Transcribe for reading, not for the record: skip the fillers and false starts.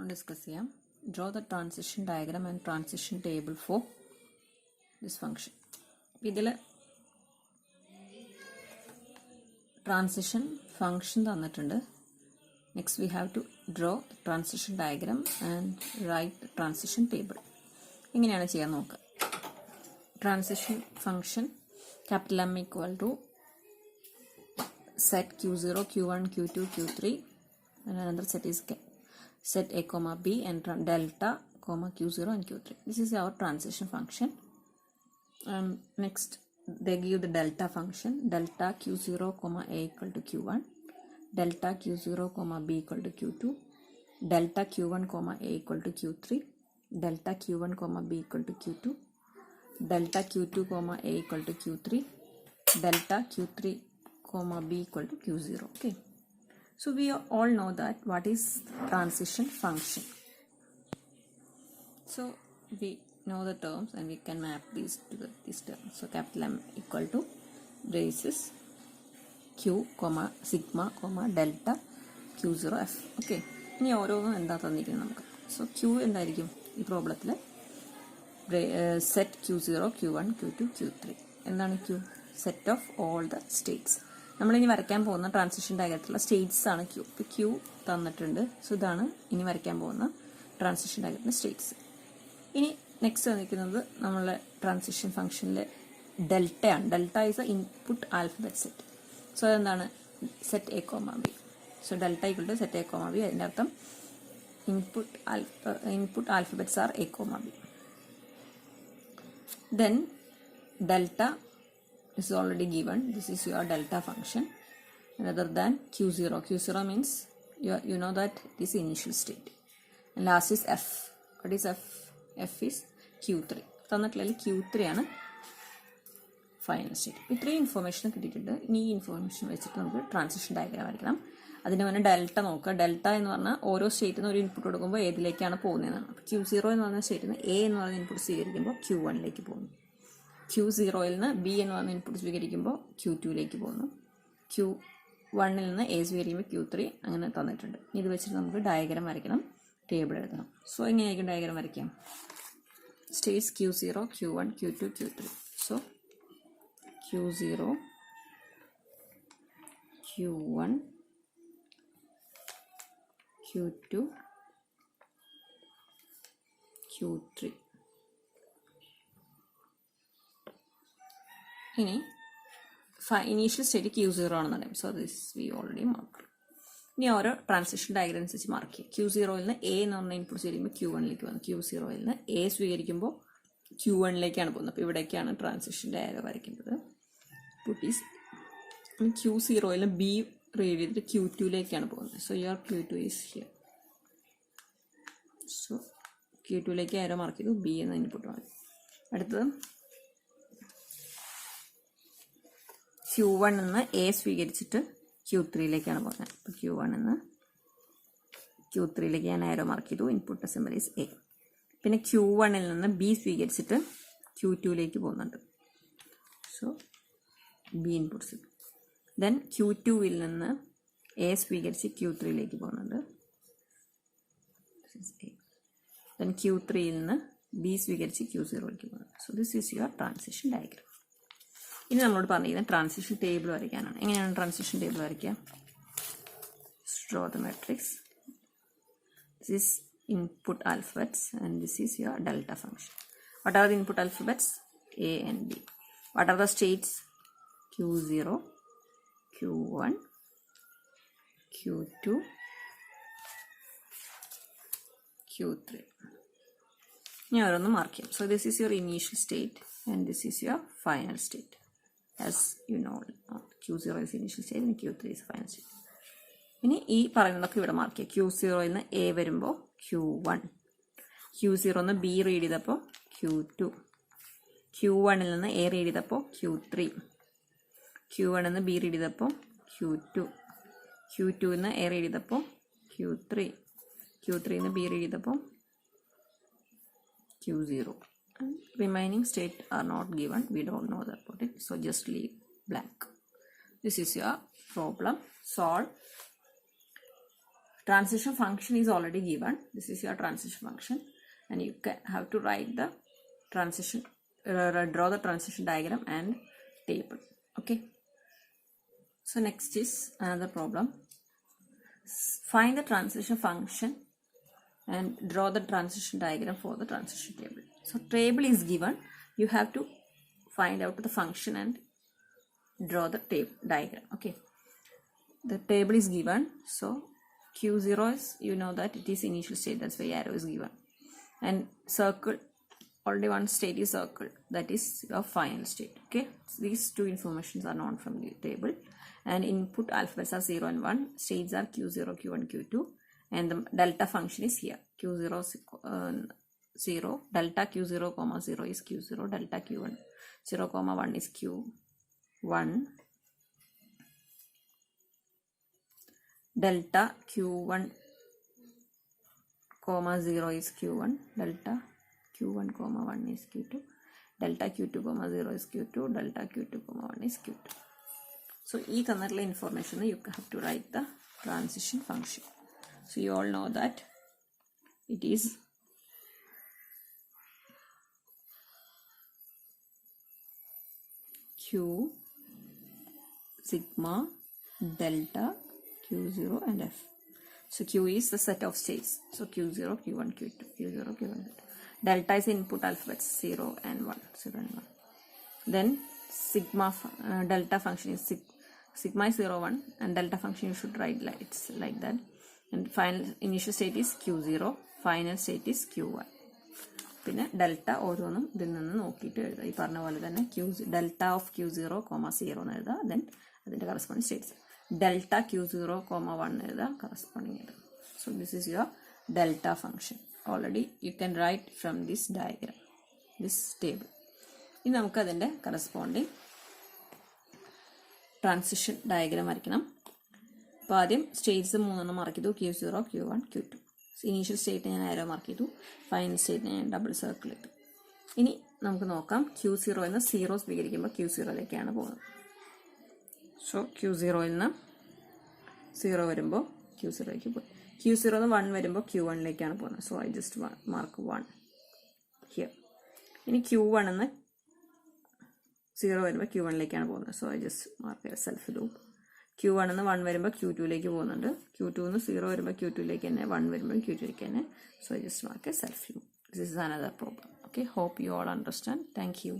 discuss here. Draw the transition diagram and transition table for this function. ഇതിൽ transition function തന്നിട്ടുണ്ട്. Next we have to draw the transition diagram and write the transition table. എങ്ങനെയാണ് ചെയ്യാൻ നോക്കുക. Transition function capital M equal to set q0, q1, q2, q3 and another set is set a comma b and delta comma q0 and q3. This is our transition function. Next they give the delta function, delta q0 comma a equal to q1, delta q0 comma b equal to q2, delta q1 comma a equal to q3, delta q1 comma b equal to q2, delta q2 comma a equal to q3, delta q3 comma b equal to q0. Okay, so we all know that what is transition function. So we know the terms and we can map these to these terms. So capital M equal to braces q comma sigma comma delta q0 f. Okay, ഇനി ഓരോന്നും എന്താ തന്നിരിക്കുന്നത് നമുക്ക്. So q എന്തായിരിക്കും ഈ പ്രോബ്ലത്തിൽ? Set q0, q1, q2, q3. എന്താണ് q? Set of all the states. നമ്മളിനി വരയ്ക്കാൻ പോകുന്ന ട്രാൻസിഷൻ ഡയഗ്രത്തിലുള്ള സ്റ്റേറ്റ്സ് ആണ് q. ഇപ്പോൾ q തന്നിട്ടുണ്ട്. സോ ഇതാണ് ഇനി വരയ്ക്കാൻ പോകുന്ന ട്രാൻസിഷൻ ഡയഗ്രത്തിൻ്റെ സ്റ്റേറ്റ്സ്. ഇനി നെക്സ്റ്റ് വന്നിരിക്കുന്നത് നമ്മളുടെ ട്രാൻസിഷൻ ഫംഗ്ഷനിലെ ഡെൽറ്റയാണ്. Delta is a input alphabet set. So അതെന്താണ്? Set a comma b. So delta equal to set a comma b. അതിൻ്റെ അർത്ഥം input alphabets are a comma b. Then delta is already given. This is your delta function rather than q0. Q0 means you know that it is initial state. And last is f. What is f? F is q3. തന്നിട്ടുള്ള q3 ആണ് final state. ഇത്രയും information കിട്ടിയിട്ടുണ്ട്. ഇനി ഈ information വെച്ചിട്ട് നമുക്ക് transition diagram വരയ്ക്കണം. അതിന് മുന്നേ ഡെൽറ്റ നോക്കുക. ഡെൽറ്റ എന്ന് പറഞ്ഞാൽ ഓരോ സ്റ്റേറ്റിൽ നിന്ന് ഒരു ഇൻപുട്ട് കൊടുക്കുമ്പോൾ ഏതിലേക്കാണ് പോകുന്നതെന്നാണ്. അപ്പോൾ q0 എന്ന് പറഞ്ഞ സ്റ്റേറ്റിൽ നിന്ന് എ എന്ന് പറയുന്ന ഇൻപുട്ട് സ്വീകരിക്കുമ്പോൾ q1ലേക്ക് പോകുന്നു. q0യിൽ നിന്ന് ബി എന്ന് പറഞ്ഞ ഇൻപുട്ട് സ്വീകരിക്കുമ്പോൾ q2ലേക്ക് പോകുന്നു. q1ൽ നിന്ന് എ സ്വീകരിക്കുമ്പോൾ q3 അങ്ങനെ തന്നിട്ടുണ്ട്. ഇത് വെച്ചിട്ട് നമുക്ക് ഡയഗ്രാം വരയ്ക്കണം, ടേബിൾ എഴുതണം. സോ എങ്ങനെയായിരിക്കും ഡയഗ്രാം വരയ്ക്കാം? States q0, q1, q2, q3. So q0, q1, q2, q3. ഇനി ഇനീഷ്യൽ സ്റ്റേറ്റ് q0 ആണെന്ന് പറയും. So this we already mark. ഇനി ഓരോ ട്രാൻസിഷൻ ഡയഗ്രാം അനുസരിച്ച് മാർക്ക് ചെയ്യുക. q0യിൽ നിന്ന് എ എന്ന് പറഞ്ഞ ഇൻപുട്ട് സ്വീകരിക്കുമ്പോൾ q1ലേക്ക് പോകുന്നു. q0യിൽ നിന്ന് എ സ്വീകരിക്കുമ്പോൾ q1ലേക്കാണ് പോകുന്നത്. അപ്പോൾ ഇവിടേക്കാണ് ട്രാൻസിഷൻ ഡയഗ്രാം വരയ്ക്കേണ്ടത്. പുട്ടീസ് q0യിൽ ബി റീഡ് ചെയ്തിട്ട് q2ലേക്കാണ് പോകുന്നത്. So your q2 is here. So q2ലേക്ക് ആരോ മാർക്ക് ചെയ്തു, ബി എന്ന ഇൻപുട്ടാണ്. അടുത്തത് q1 നിന്ന് എ സ്വീകരിച്ചിട്ട് q3ലേക്കാണ് പോകുന്നത്. അപ്പോൾ q1 നിന്ന് q3ലേക്ക് ഞാൻ ആരോ മാർക്ക് ചെയ്തു, ഇൻപുട്ട് സിംബൽ ഈസ് എ. പിന്നെ q1ൽ നിന്ന് ബി സ്വീകരിച്ചിട്ട് q2ലേക്ക് പോകുന്നുണ്ട്. So B inputs. ദെൻ q2ൽ നിന്ന് എ സ്വീകരിച്ച് q3ലേക്ക് പോകുന്നുണ്ട്. ദെൻ q3ൽ നിന്ന് ബി സ്വീകരിച്ച് q0ലേക്ക് പോകുന്നുണ്ട്. So this is your transition diagram. ഇനി നമ്മളോട് പറഞ്ഞിരിക്കുന്നത് ട്രാൻസിഷൻ ടേബിൾ വരയ്ക്കാനാണ്. എങ്ങനെയാണ് ട്രാൻസിഷൻ ടേബിൾ വരയ്ക്കുക? Draw the matrix. This is input alphabets and this is your delta function. What are the input alphabets? A and B. What are the States? q0, q1, q2, q3. ഇനി ഓരോന്ന് mark ചെയ്യാം. So this is your initial state and this is your final state. As you know, q0 is initial state and q3 is final state. ഇനി ഈ പറയുന്നതൊക്കെ ഇവിടെ mark ചെയ്യുക. q0യിൽ നിന്ന് A വരുമ്പോൾ q1, q0 നിന്ന് ബി റീഡ് ചെയ്തപ്പോൾ q2, q1ൽ നിന്ന് എ റീഡ് ചെയ്തപ്പോൾ q3, q1 നിന്ന് ബി റീഡ് ചെയ്തപ്പോൾ q2, q2 നിന്ന് എ റീഡ് ചെയ്തപ്പോൾ q3, q3 നിന്ന് ബി റീഡ് ചെയ്തപ്പോൾ q0. Remaining state are not given. We don't know about it. So just leave blank. This is your problem. Solve. transition function is already given. This is your transition function, and you have to write the transition, draw the transition diagram and table. Okay. So next is another problem. Find the transition function and draw the transition diagram for the transition table. So table is given. You have to find out the function and draw the table diagram. Okay. The table is given. So Q0 is, you know that it is initial state. That's why arrow is given. And circle, already one state is circle. That is your final state. Okay. These two informations are known from the table. And input alphabets are 0 and 1. States are Q0, Q1, Q2. And the delta function is here. Q0, 0. Delta Q0, comma 0 is Q0. Delta Q1, 0, comma 1 is Q1. Delta Q1, comma 0 is Q1. Delta Q1, comma 1 is Q2. Delta Q2, comma 0 is Q2. Delta Q2, comma 1 is Q2. So, this information you have to write the transition function. So, you all know that it is Q, sigma, delta, Q0 and F. So, Q is the set of states. So, Q0, Q1, Q2, Q0, Q1, Q2. Delta is input alphabets 0 and 1. 0 and 1. Then, sigma, delta function is sigma is 0, 1, and delta function you should write like it's like that. And final initial state is Q0, final state is Q1. പിന്നെ delta ഓരോന്നും ഇതിൽ നിന്ന് നോക്കിയിട്ട് എഴുതുക. ഈ പറഞ്ഞ പോലെ തന്നെ ഡെൽറ്റ ഓഫ് Q0, 0 എന്ന് എഴുതുക. ദെൻ അതിൻ്റെ കറസ്പോണ്ടിങ് സ്റ്റേറ്റ്സ്. ഡെൽറ്റ Q0, 1 എഴുതുക, കറസ്പോണ്ടിങ് എഴുതുക. So this is your delta function. Already you can write from this diagram, this table. ഇനി നമുക്ക് അതിൻ്റെ കറസ്പോണ്ടിങ് ട്രാൻസിഷൻ ഡയഗ്രാം വരയ്ക്കണം. അപ്പോൾ ആദ്യം സ്റ്റേറ്റ്സ് 3 മാർക്ക് ചെയ്തു. Q0, Q1, Q2. Initial state ഞാൻ ആരോ മാർക്ക് ചെയ്തു. ഫൈനൽ സ്റ്റേറ്റിനെ ഞാൻ ഡബിൾ സർക്കിൾ ഇട്ടു. ഇനി നമുക്ക് നോക്കാം. Q0 എന്ന് 0 സ്വീകരിക്കുമ്പോൾ Q0യിലേക്കാണ് പോകുന്നത്. സോ Q0യിൽ നിന്ന് 0 വരുമ്പോൾ Q0യിലേക്ക് പോയി. Q0 നിന്ന് 1 വരുമ്പോൾ Q1ലേക്കാണ് പോകുന്നത്. So I just mark 1 here. ഇനി Q1 എന്ന് 0 വരുമ്പോൾ Q1ലേക്കാണ് പോകുന്നത്. So I just mark self loop. Q1 എന്ന് 1 വരുമ്പോൾ Q2ലേക്ക് പോകുന്നുണ്ട്. Q2 നിന്ന് 0 വരുമ്പോൾ Q2ലേക്ക് തന്നെ, 1 വരുമ്പോൾ Q2ലേക്ക് തന്നെ. So I just mark self loop. This is another problem. Okay, hope you all understand. Thank you.